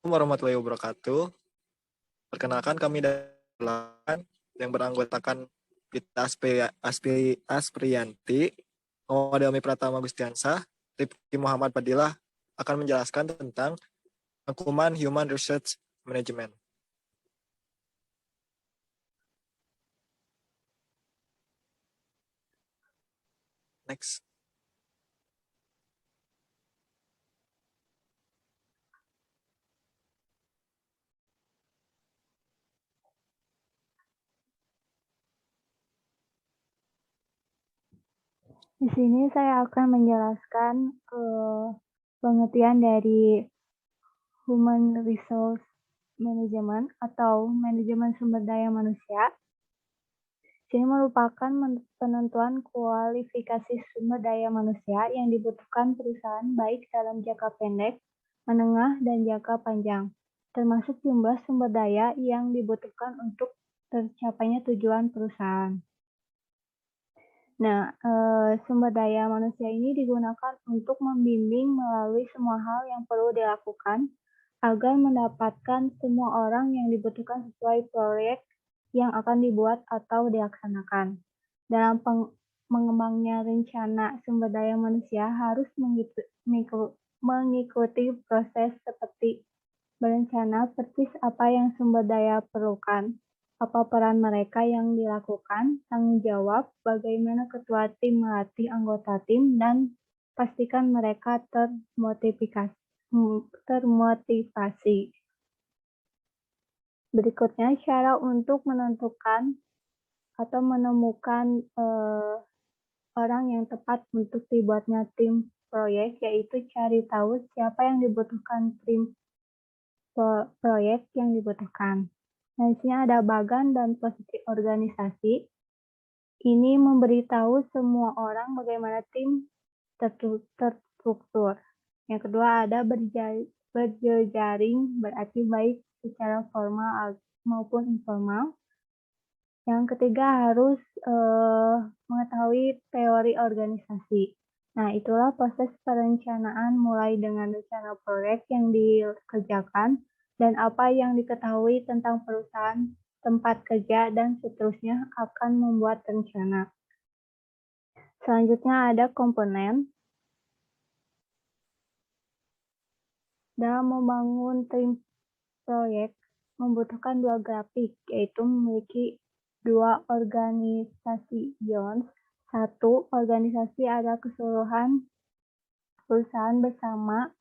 Warahmatullahi wabarakatuh. Perkenalkan kami dari yang beranggotakan Gita Asprianti, Mawadami Pratama Gustiansah, Rifki Muhammad Fadilah akan menjelaskan tentang Human Research Management. Next. Di sini saya akan menjelaskan pengertian dari Human Resource Management atau manajemen sumber daya manusia. Ini merupakan penentuan kualifikasi sumber daya manusia yang dibutuhkan perusahaan baik dalam jangka pendek, menengah, dan jangka panjang, termasuk jumlah sumber daya yang dibutuhkan untuk tercapainya tujuan perusahaan. Nah, sumber daya manusia ini digunakan untuk membimbing melalui semua hal yang perlu dilakukan agar mendapatkan semua orang yang dibutuhkan sesuai proyek yang akan dibuat atau dilaksanakan. Dalam mengembangnya rencana sumber daya manusia harus mengikuti proses seperti berencana persis apa yang sumber daya perlukan, apa peran mereka yang dilakukan, tanggung jawab, bagaimana ketua tim melatih anggota tim, dan pastikan mereka termotivasi. Berikutnya, cara untuk menentukan atau menemukan orang yang tepat untuk dibuatnya tim proyek, yaitu cari tahu siapa yang dibutuhkan tim proyek yang dibutuhkan. Nah, di sini ada bagan dan posisi organisasi. Ini memberitahu semua orang bagaimana tim terstruktur. Yang kedua ada berjejaring, berarti baik secara formal maupun informal. Yang ketiga harus mengetahui teori organisasi. Nah, itulah proses perencanaan mulai dengan rencana proyek yang dikerjakan, dan apa yang diketahui tentang perusahaan, tempat kerja, dan seterusnya akan membuat rencana. Selanjutnya ada komponen. Dalam membangun tim proyek membutuhkan dua grafik, yaitu memiliki dua organisasi Jones. Satu, organisasi adalah keseluruhan perusahaan bersama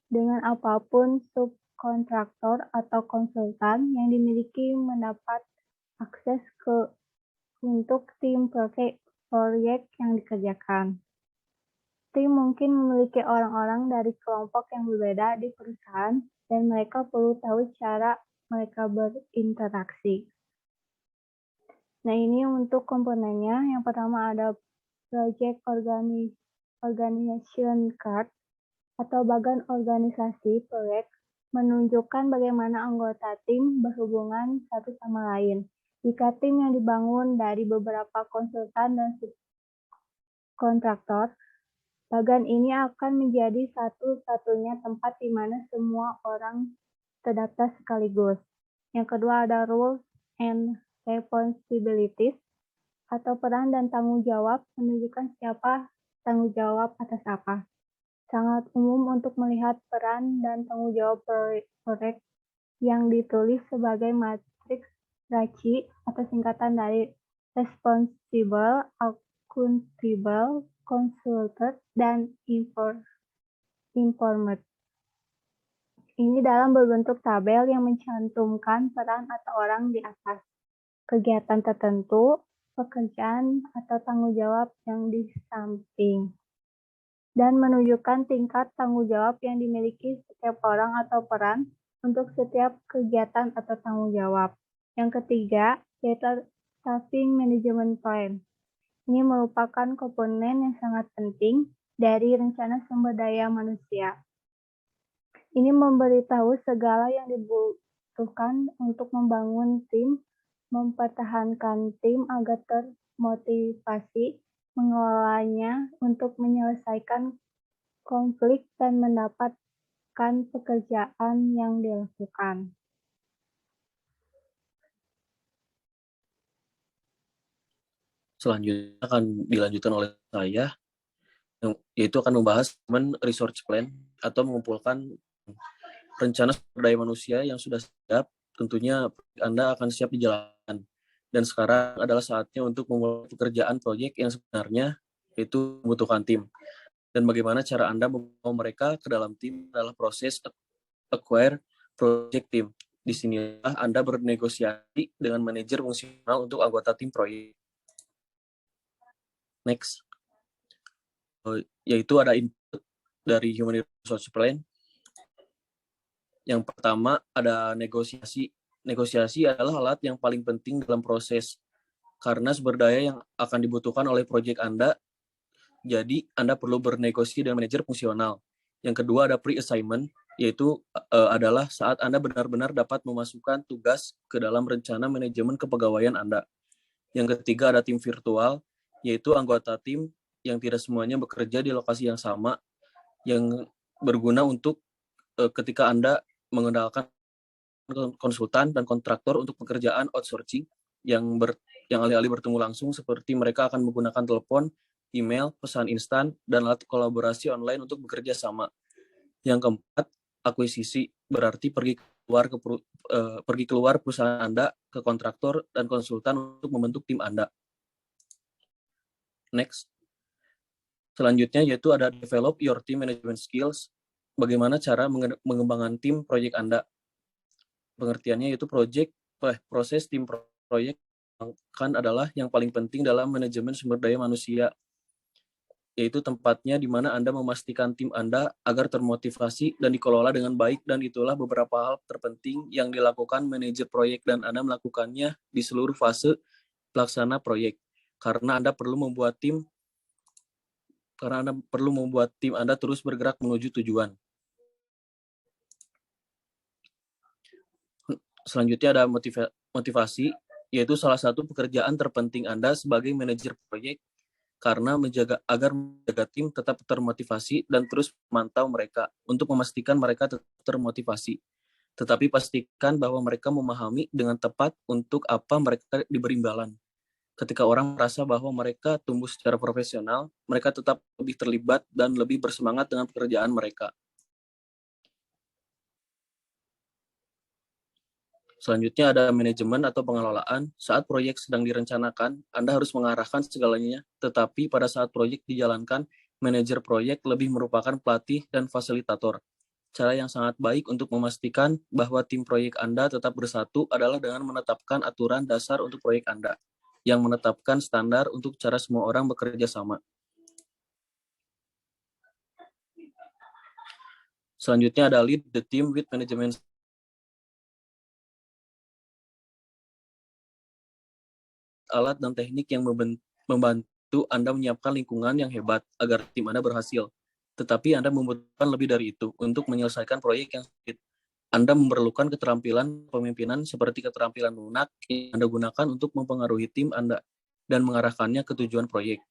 dengan apapun subkontraktor atau konsultan yang dimiliki mendapat akses untuk tim proyek yang dikerjakan. Tim mungkin memiliki orang-orang dari kelompok yang berbeda di perusahaan dan mereka perlu tahu cara mereka berinteraksi. Nah, ini untuk komponennya. Yang pertama ada Project Organization Card atau bagan organisasi proyek, menunjukkan bagaimana anggota tim berhubungan satu sama lain. Jika tim yang dibangun dari beberapa konsultan dan subkontraktor, bagan ini akan menjadi satu-satunya tempat di mana semua orang terdaftar sekaligus. Yang kedua ada Roles and Responsibilities atau peran dan tanggung jawab, menunjukkan siapa tanggung jawab atas apa. Sangat umum untuk melihat peran dan tanggung jawab proyek yang ditulis sebagai matriks RACI atau singkatan dari Responsible, Accountable, Consulted, dan Informed. Ini dalam berbentuk tabel yang mencantumkan peran atau orang di atas, kegiatan tertentu, pekerjaan atau tanggung jawab yang di samping, dan menunjukkan tingkat tanggung jawab yang dimiliki setiap orang atau peran untuk setiap kegiatan atau tanggung jawab. Yang ketiga, yaitu Staffing Management Plan. Ini merupakan komponen yang sangat penting dari rencana sumber daya manusia. Ini memberitahu segala yang dibutuhkan untuk membangun tim, mempertahankan tim agar termotivasi, mengelolanya untuk menyelesaikan konflik dan mendapat akan pekerjaan yang dilakukan. Selanjutnya akan dilanjutkan oleh saya, yaitu akan membahas research plan atau mengumpulkan rencana sumber daya manusia yang sudah siap. Tentunya Anda akan siap dijalankan. Dan sekarang adalah saatnya untuk memulai pekerjaan proyek yang sebenarnya, yaitu membutuhkan tim. Dan bagaimana cara Anda membawa mereka ke dalam tim adalah proses acquire project team. Di sinilah Anda bernegosiasi dengan manajer fungsional untuk anggota tim proyek. Next. Yaitu ada input dari Human Resource Plan. Yang pertama ada negosiasi. Negosiasi adalah alat yang paling penting dalam proses karena sumber daya yang akan dibutuhkan oleh proyek Anda. Jadi Anda perlu bernegosiasi dengan manajer fungsional. Yang kedua ada pre-assignment, yaitu adalah saat Anda benar-benar dapat memasukkan tugas ke dalam rencana manajemen kepegawaian Anda. Yang ketiga ada tim virtual, yaitu anggota tim yang tidak semuanya bekerja di lokasi yang sama, yang berguna untuk ketika Anda mengenalkan konsultan dan kontraktor untuk pekerjaan outsourcing yang alih-alih bertemu langsung, seperti mereka akan menggunakan telepon, email, pesan instan, dan alat kolaborasi online untuk bekerja sama. Yang keempat, akuisisi, berarti pergi keluar perusahaan Anda ke kontraktor dan konsultan untuk membentuk tim Anda. Next. Selanjutnya yaitu ada develop your team management skills. Bagaimana cara mengembangkan tim proyek Anda. Pengertiannya yaitu proses tim proyek kan adalah yang paling penting dalam manajemen sumber daya manusia, yaitu tempatnya di mana Anda memastikan tim Anda agar termotivasi dan dikelola dengan baik, dan itulah beberapa hal terpenting yang dilakukan manajer proyek dan Anda melakukannya di seluruh fase pelaksana proyek. Karena Anda perlu membuat tim Anda terus bergerak menuju tujuan. Selanjutnya ada motivasi, yaitu salah satu pekerjaan terpenting Anda sebagai manajer proyek karena agar menjaga tim tetap termotivasi dan terus memantau mereka untuk memastikan mereka tetap termotivasi. Tetapi pastikan bahwa mereka memahami dengan tepat untuk apa mereka diberi imbalan. Ketika orang merasa bahwa mereka tumbuh secara profesional, mereka tetap lebih terlibat dan lebih bersemangat dengan pekerjaan mereka. Selanjutnya ada manajemen atau pengelolaan. Saat proyek sedang direncanakan, Anda harus mengarahkan segalanya, tetapi pada saat proyek dijalankan, manajer proyek lebih merupakan pelatih dan fasilitator. Cara yang sangat baik untuk memastikan bahwa tim proyek Anda tetap bersatu adalah dengan menetapkan aturan dasar untuk proyek Anda, yang menetapkan standar untuk cara semua orang bekerja sama. Selanjutnya ada lead the team with management. Alat dan teknik yang membantu Anda menyiapkan lingkungan yang hebat agar tim Anda berhasil. Tetapi Anda membutuhkan lebih dari itu untuk menyelesaikan proyek yang sulit. Anda memerlukan keterampilan pemimpinan seperti keterampilan lunak yang Anda gunakan untuk mempengaruhi tim Anda dan mengarahkannya ke tujuan proyek.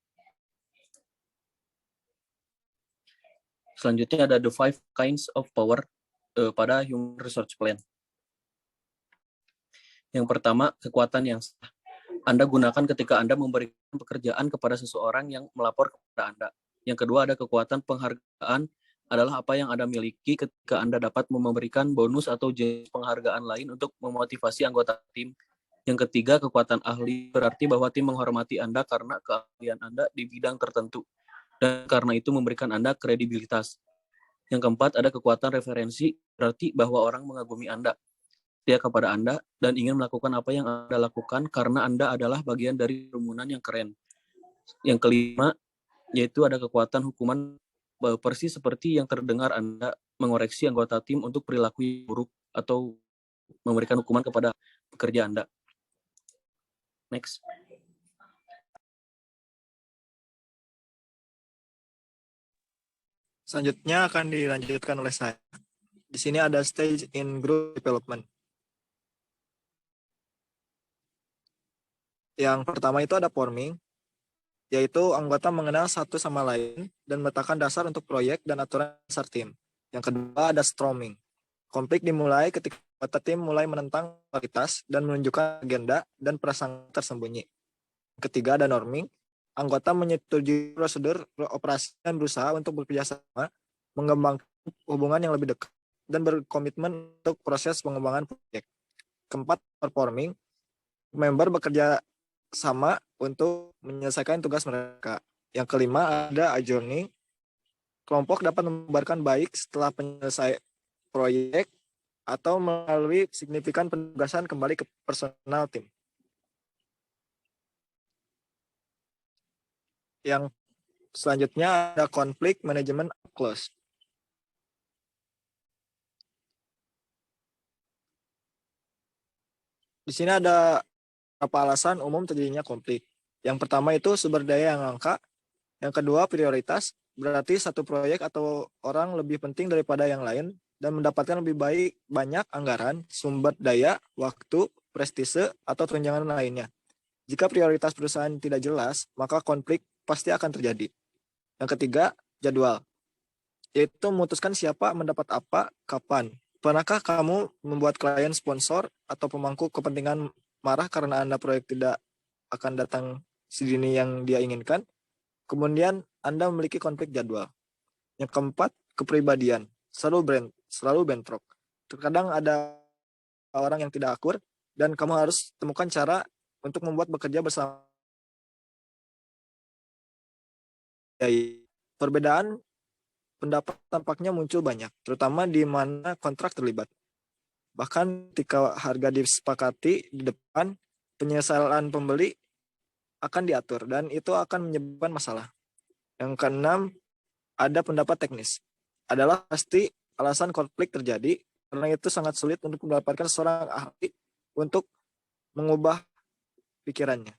Selanjutnya ada the 5 kinds of power pada Human Resource Plan. Yang pertama, kekuatan yang sah. Anda gunakan ketika Anda memberikan pekerjaan kepada seseorang yang melapor kepada Anda. Yang kedua, ada kekuatan penghargaan adalah apa yang Anda miliki ketika Anda dapat memberikan bonus atau jenis penghargaan lain untuk memotivasi anggota tim. Yang ketiga, kekuatan ahli berarti bahwa tim menghormati Anda karena keahlian Anda di bidang tertentu dan karena itu memberikan Anda kredibilitas. Yang keempat, ada kekuatan referensi berarti bahwa orang mengagumi Anda, setia kepada Anda, dan ingin melakukan apa yang Anda lakukan karena Anda adalah bagian dari kerumunan yang keren. Yang kelima, yaitu ada kekuatan hukuman persis seperti yang terdengar Anda mengoreksi anggota tim untuk perilaku yang buruk atau memberikan hukuman kepada pekerja Anda. Next. Selanjutnya akan dilanjutkan oleh saya. Di sini ada stage in group development. Yang pertama itu ada forming, yaitu anggota mengenal satu sama lain dan meletakkan dasar untuk proyek dan aturan dasar tim. Yang kedua ada storming. Konflik dimulai ketika anggota tim mulai menentang kualitas dan menunjukkan agenda dan prasangka tersembunyi. Yang ketiga ada norming. Anggota menyetujui prosedur operasi dan berusaha untuk bekerja sama, mengembangkan hubungan yang lebih dekat, dan berkomitmen untuk proses pengembangan proyek. Keempat, performing. Member bekerja sama untuk menyelesaikan tugas mereka. Yang kelima ada adjourning. Kelompok dapat membubarkan baik setelah penyelesaian proyek atau melalui signifikan penugasan kembali ke personal tim. Yang selanjutnya ada conflict management clause. Di sini ada beberapa alasan umum terjadinya konflik. Yang pertama itu sumber daya yang langka. Yang kedua prioritas, berarti satu proyek atau orang lebih penting daripada yang lain dan mendapatkan lebih banyak anggaran, sumber daya, waktu, prestise, atau tunjangan lainnya. Jika prioritas perusahaan tidak jelas, maka konflik pasti akan terjadi. Yang ketiga, jadwal, yaitu memutuskan siapa mendapat apa, kapan. Pernahkah kamu membuat klien, sponsor, atau pemangku kepentingan marah karena Anda proyek tidak akan datang sedini yang dia inginkan? Kemudian Anda memiliki konflik jadwal. Yang keempat, kepribadian. Selalu bentrok. Terkadang ada orang yang tidak akur dan kamu harus temukan cara untuk membuat bekerja bersama. Perbedaan pendapat tampaknya muncul banyak, terutama di mana kontrak terlibat. Bahkan ketika harga disepakati di depan, penyesalan pembeli akan diatur dan itu akan menyebabkan masalah. Yang keenam, ada pendapat teknis. Adalah pasti alasan konflik terjadi karena itu sangat sulit untuk mendapatkan seorang ahli untuk mengubah pikirannya.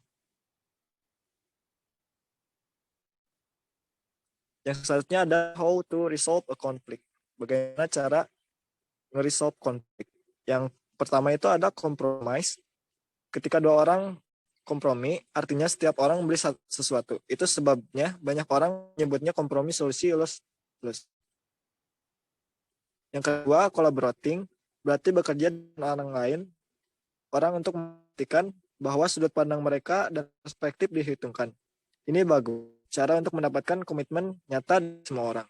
Yang selanjutnya ada how to resolve a conflict. Bagaimana cara nge-resolve konflik. Yang pertama itu ada compromise. Ketika dua orang kompromi, artinya setiap orang membeli sesuatu. Itu sebabnya banyak orang menyebutnya kompromi solusi plus. Yang kedua, collaborating. Berarti bekerja dengan orang lain. Orang untuk memastikan bahwa sudut pandang mereka dan perspektif dihitungkan. Ini bagus. Cara untuk mendapatkan komitmen nyata dari semua orang.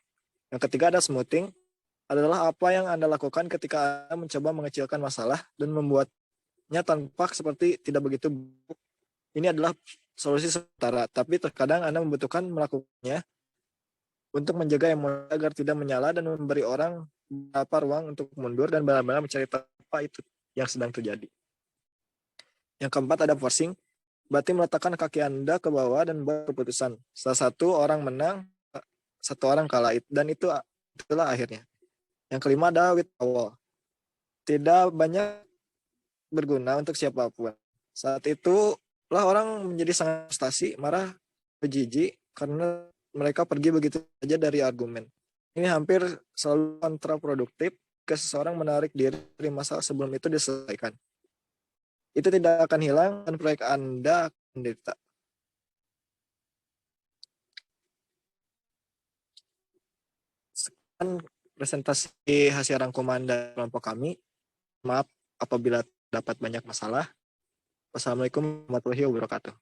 Yang ketiga ada smoothing. Adalah apa yang Anda lakukan ketika Anda mencoba mengecilkan masalah dan membuatnya tampak seperti tidak begitu buruk. Ini adalah solusi sementara, tapi terkadang Anda membutuhkan melakukannya untuk menjaga emosi agar tidak menyala dan memberi orang beberapa ruang untuk mundur dan benar-benar mencari apa itu yang sedang terjadi. Yang keempat ada forcing. Berarti meletakkan kaki Anda ke bawah dan buat keputusan. Salah satu orang menang, satu orang kalah. Dan itulah akhirnya. Yang kelima ada withdrawal. Tidak banyak berguna untuk siapapun. Saat itulah orang menjadi sangat frustasi, marah, jijik karena mereka pergi begitu saja dari argumen. Ini hampir selalu kontraproduktif jika seseorang menarik diri dari masalah sebelum itu diselesaikan. Itu tidak akan hilang dan proyek Anda akan menderita. Sekian presentasi hasil rangkuman dari kelompok kami. Maaf apabila dapat banyak masalah. Wassalamualaikum warahmatullahi wabarakatuh.